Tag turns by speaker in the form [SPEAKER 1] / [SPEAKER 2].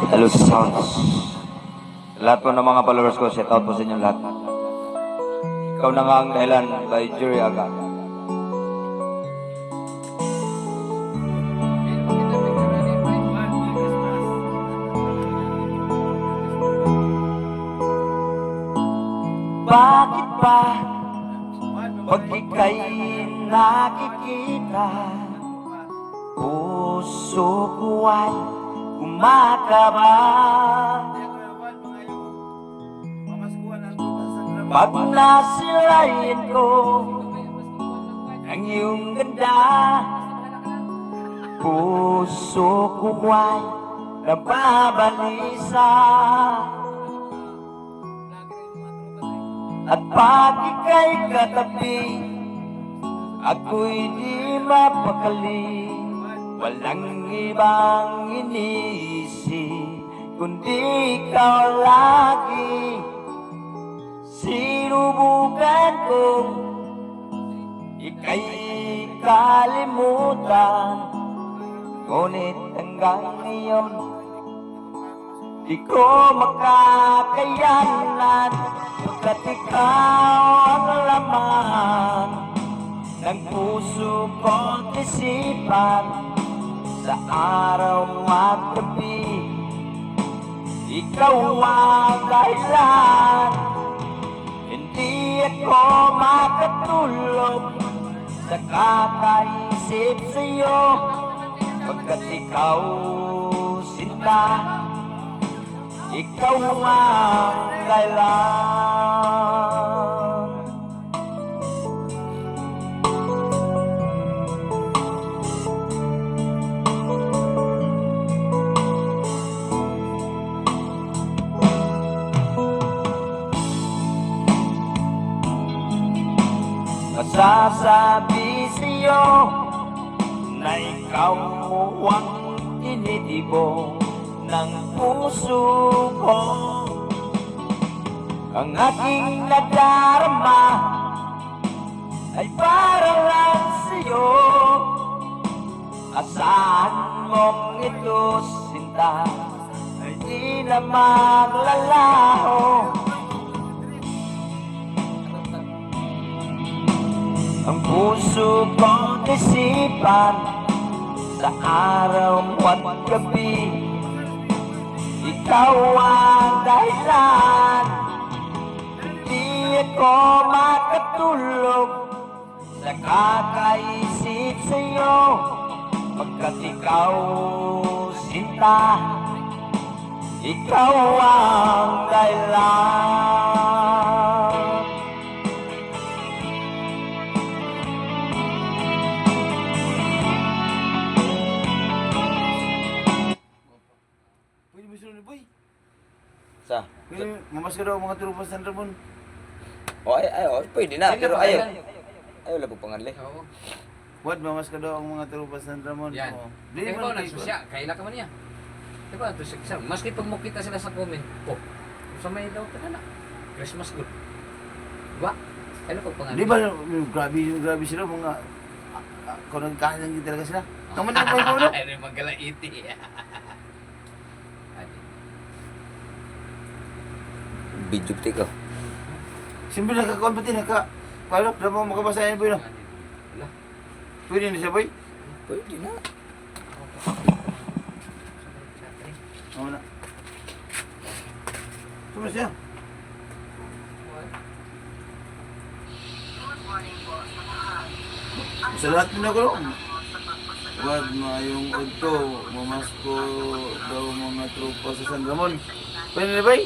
[SPEAKER 1] Hello sa Sounds. Lahat po ng mga followers ko, shout out po sa inyo lahat. Ikaw na nga ang dahilan by Jerry Aga. Bakit ba pag ika'y nakikita, puso ko ay kumakaba? Pag nasilayan ko ang iyong ganda, puso ko ay nababalisa. At pag ika'y katabi, ako'y di mapakali. Walang ibang iniisip kundi ikaw lagi. Sinubukan kong ika'y kalimutan, ngunit hanggang ngayon di ko makakayanan, pagkat ikaw ang laman ng puso ko't isipan. Sa araw at gabi, ikaw ang dahilan. Hindi ako makatulog sa kakaisip sa'yo, pagkat ikaw, sinta, ikaw ang dahilan. Masasabi sa'yo na ikaw ang tinitibong ng puso ko. Ang aking nadarama ay para lang sa'yo. Asahan mong ito, sinta, ay di na maglalaho. Ang puso ko't isipan, sa araw at gabi, ikaw ang dahilan. Hindi ako makatulog sa kakaisip sa'yo, pagkat ikaw, sinta, ikaw ang dahilan. Sa?
[SPEAKER 2] Mamas ka daw mga trupa sa San Ramon.
[SPEAKER 1] Pwede na, pero ayaw lang po pangalan.
[SPEAKER 3] Oo.
[SPEAKER 2] What, mamas ka daw ang mga trupa sa San Ramon.
[SPEAKER 3] Yan.
[SPEAKER 2] Di
[SPEAKER 3] Kaya
[SPEAKER 2] man
[SPEAKER 3] ba,
[SPEAKER 2] kayo-
[SPEAKER 3] nagsusya, kaya ka man niya. Diba, ito siya. Maski pag mukita sila sa comment, sa may daw ka na. Christmas good. Diba? Ano pag pangalan?
[SPEAKER 2] Di ba, grabe sila mga... Kung nagkahalang talaga sila. Naman ang may ulo.
[SPEAKER 3] Ay, magkalaiti.
[SPEAKER 1] Video ko.
[SPEAKER 2] Siyempre nagkakaon naka... Paano? Dapat mo makabasa yan, boy, no?
[SPEAKER 3] Wala.
[SPEAKER 2] Pwede na siya, boy?
[SPEAKER 1] Pwede na.
[SPEAKER 2] Oo na. Sumula siya. Sa lahat mo na ko, wag mayong udto, mamasko daw mga tropa sa San Ramon. Pwede na, boy?